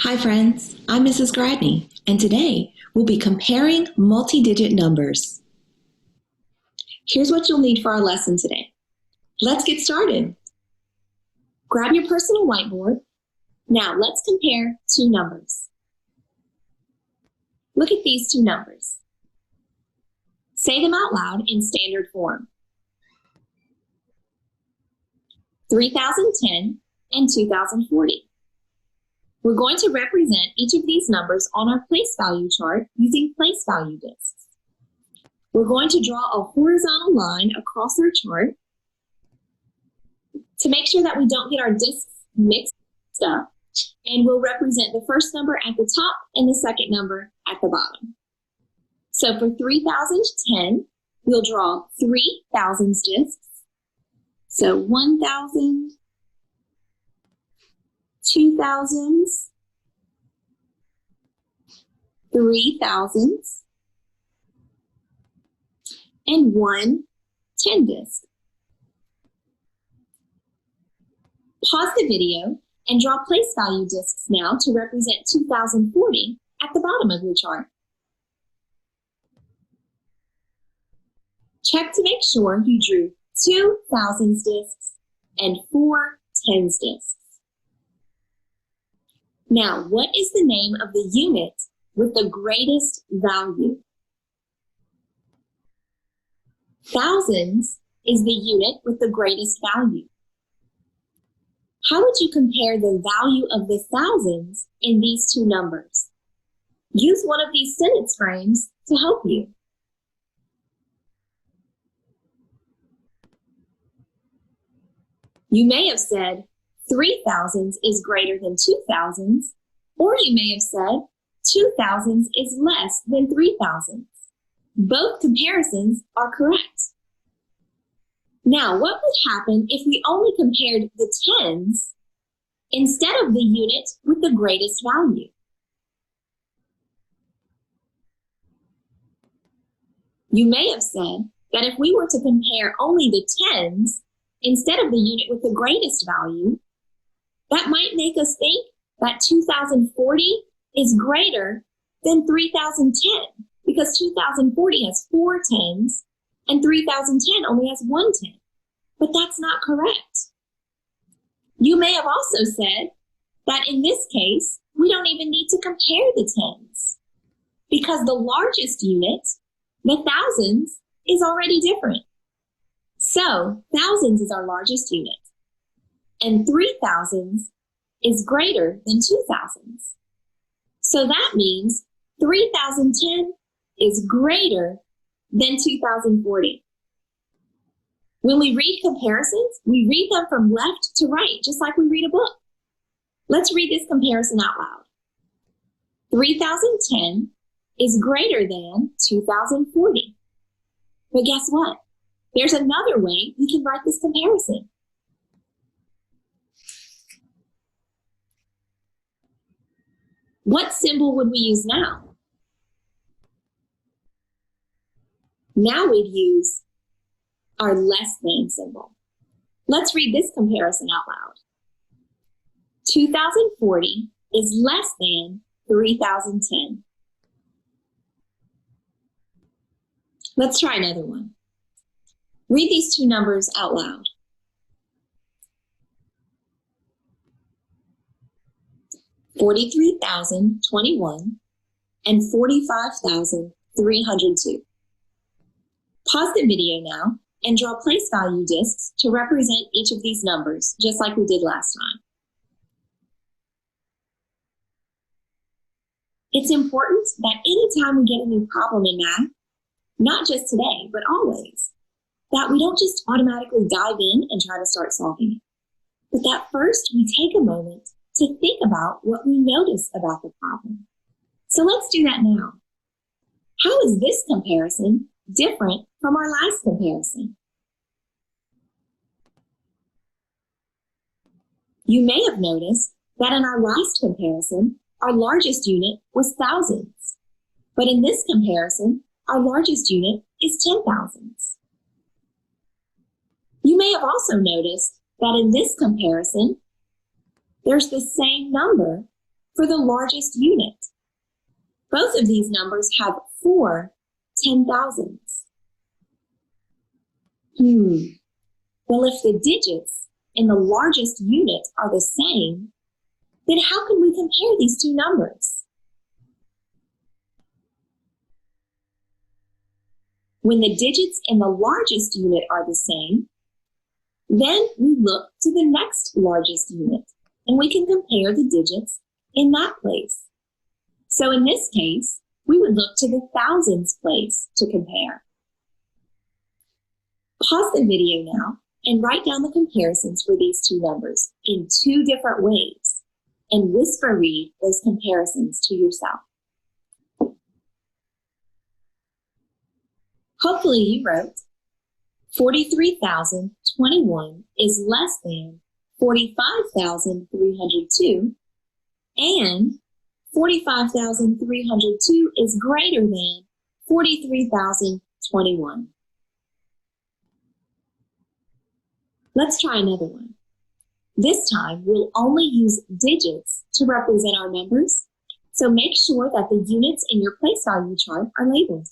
Hi friends, I'm Mrs. Gradney, and today we'll be comparing multi-digit numbers. Here's what you'll need for our lesson today. Let's get started. Grab your personal whiteboard. Now let's compare two numbers. Look at these two numbers. Say them out loud in standard form. 3010 and 2040. We're going to represent each of these numbers on our place value chart using place value discs. We're going to draw a horizontal line across our chart to make sure that we don't get our discs mixed up, and we'll represent the first number at the top and the second number at the bottom. So for 3010, we'll draw 3,000 discs. So 1,000, 2,000, 3,000, and one 10 disc. Pause the video and draw place value discs now to represent 2040 at the bottom of your chart. Check to make sure you drew 2 thousands discs and 4 tens discs. Now, what is the name of the unit with the greatest value? Thousands is the unit with the greatest value. How would you compare the value of the thousands in these two numbers? Use one of these sentence frames to help you. You may have said 3,000s is greater than 2,000s, or you may have said 2,000s is less than 3,000s. Both comparisons are correct. Now, what would happen if we only compared the tens instead of the unit with the greatest value? You may have said that if we were to compare only the tens instead of the unit with the greatest value, that might make us think that 2040 is greater than 3010 because 2040 has 4 tens and 3010 only has 1 10. But that's not correct. You may have also said that in this case, we don't even need to compare the tens because the largest unit, the thousands, is already different. So thousands is our largest unit, and 3,000s is greater than 2,000s. So that means 3010 is greater than 2040. When we read comparisons, we read them from left to right, just like we read a book. Let's read this comparison out loud. 3010 is greater than 2040. But guess what? There's another way we can write this comparison. What symbol would we use now? Now we'd use our less than symbol. Let's read this comparison out loud. 2040 is less than 3010. Let's try another one. Read these two numbers out loud. 43,021 and 45,302. Pause the video now and draw place value discs to represent each of these numbers, just like we did last time. It's important that anytime we get a new problem in math, not just today, but always, that we don't just automatically dive in and try to start solving it, but that first we take a moment to think about what we notice about the problem. So let's do that now. How is this comparison different from our last comparison? You may have noticed that in our last comparison, our largest unit was thousands, but in this comparison, our largest unit is 10,000s. You may have also noticed that in this comparison, there's the same number, for the largest unit. Both of these numbers have 4 10,000s. Well, if the digits in the largest unit are the same, then how can we compare these two numbers? When the digits in the largest unit are the same, then we look to the next largest unit, and we can compare the digits in that place. So in this case, we would look to the thousands place to compare. Pause the video now and write down the comparisons for these two numbers in 2 different ways, and whisper read those comparisons to yourself. Hopefully you wrote 43,021 is less than 45,302, and 45,302 is greater than 43,021. Let's try another one. This time, we'll only use digits to represent our numbers, so make sure that the units in your place value chart are labeled.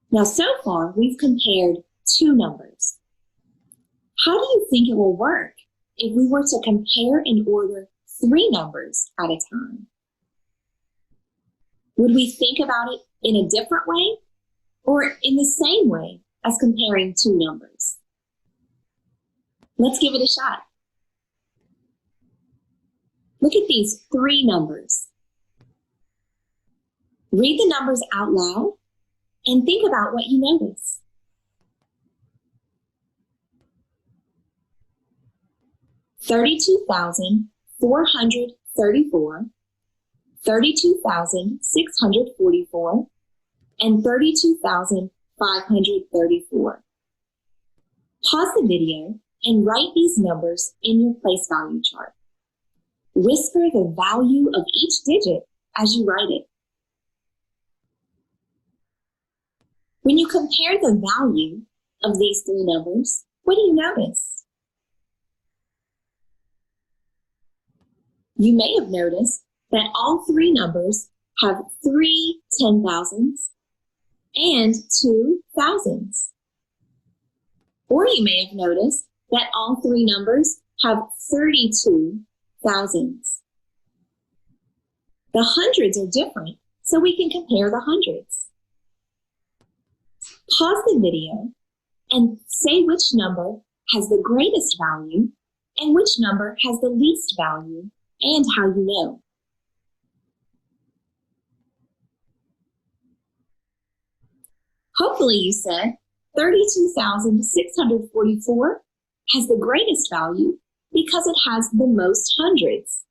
Now, so far, we've compared 2 numbers. How do you think it will work if we were to compare and order 3 numbers at a time? Would we think about it in a different way or in the same way as comparing 2 numbers? Let's give it a shot. Look at these 3 numbers. Read the numbers out loud and think about what you notice. $32,434, $32,644, and $32,534. Pause the video and write these numbers in your place value chart. Whisper the value of each digit as you write it. When you compare the value of these 3 numbers, what do you notice? You may have noticed that all 3 numbers have 3 10,000s and 2 thousands. Or you may have noticed that all 3 numbers have 32 thousands. The hundreds are different, so we can compare the hundreds. Pause the video and say which number has the greatest value and which number has the least value and how you know. Hopefully you said 32,644 has the greatest value because it has the most hundreds,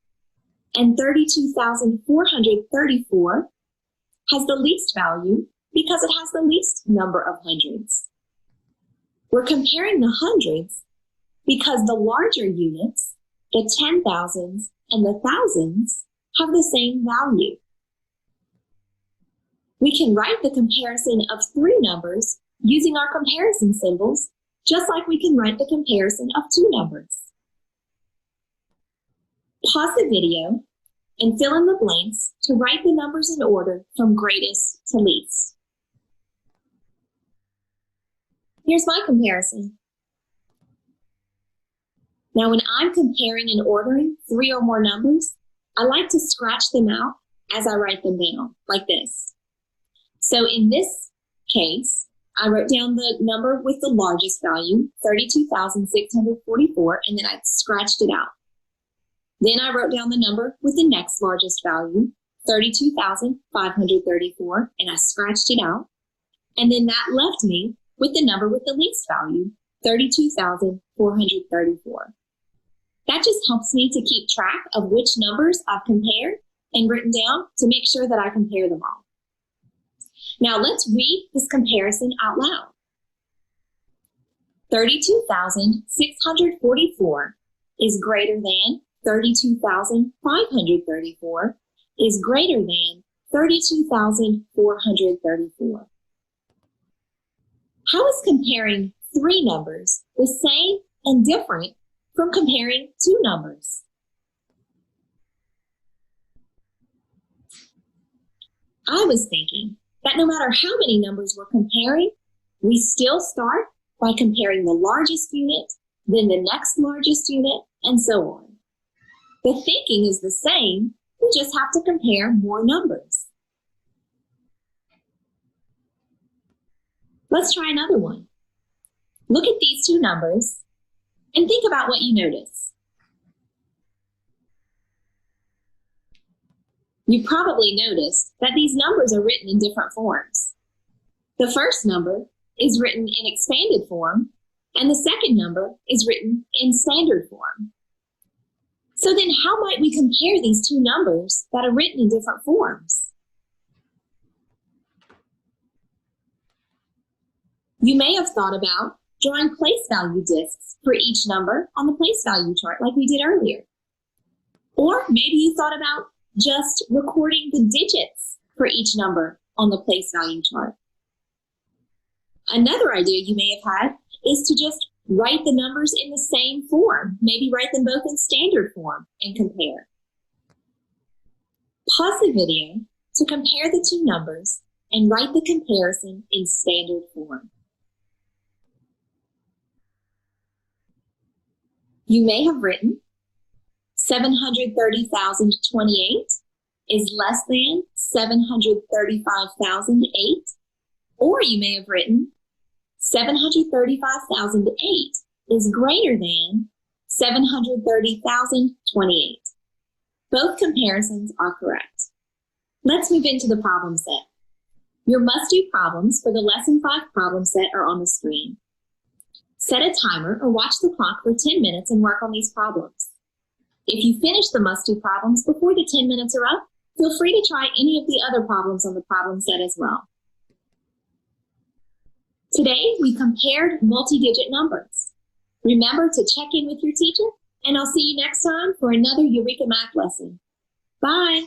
and 32,434 has the least value because it has the least number of hundreds. We're comparing the hundreds because the larger units, the 10,000s and the thousands, have the same value. We can write the comparison of 3 numbers using our comparison symbols, just like we can write the comparison of 2 numbers. Pause the video and fill in the blanks to write the numbers in order from greatest to least. Here's my comparison. Now, when I'm comparing and ordering 3 or more numbers, I like to scratch them out as I write them down, like this. So in this case, I wrote down the number with the largest value, 32,644, and then I scratched it out. Then I wrote down the number with the next largest value, 32,534, and I scratched it out. And then that left me with the number with the least value, 32,434. That just helps me to keep track of which numbers I've compared and written down to make sure that I compare them all. Now let's read this comparison out loud. 32,644 is greater than 32,534 is greater than 32,434. How is comparing 3 numbers the same and different from comparing 2 numbers? I was thinking that no matter how many numbers we're comparing, we still start by comparing the largest unit, then the next largest unit, and so on. The thinking is the same, we just have to compare more numbers. Let's try another one. Look at these two numbers and think about what you notice. You probably noticed that these numbers are written in different forms. The first number is written in expanded form, and the second number is written in standard form. So then how might we compare these two numbers that are written in different forms? You may have thought about drawing place value discs for each number on the place value chart like we did earlier. Or maybe you thought about just recording the digits for each number on the place value chart. Another idea you may have had is to just write the numbers in the same form. Maybe write them both in standard form and compare. Pause the video to compare the two numbers and write the comparison in standard form. You may have written 730,028 is less than 735,008, or you may have written 735,008 is greater than 730,028. Both comparisons are correct. Let's move into the problem set. Your must-do problems for the Lesson 5 problem set are on the screen. Set a timer or watch the clock for 10 minutes and work on these problems. If you finish the must-do problems before the 10 minutes are up, feel free to try any of the other problems on the problem set as well. Today, we compared multi-digit numbers. Remember to check in with your teacher, and I'll see you next time for another Eureka Math lesson. Bye!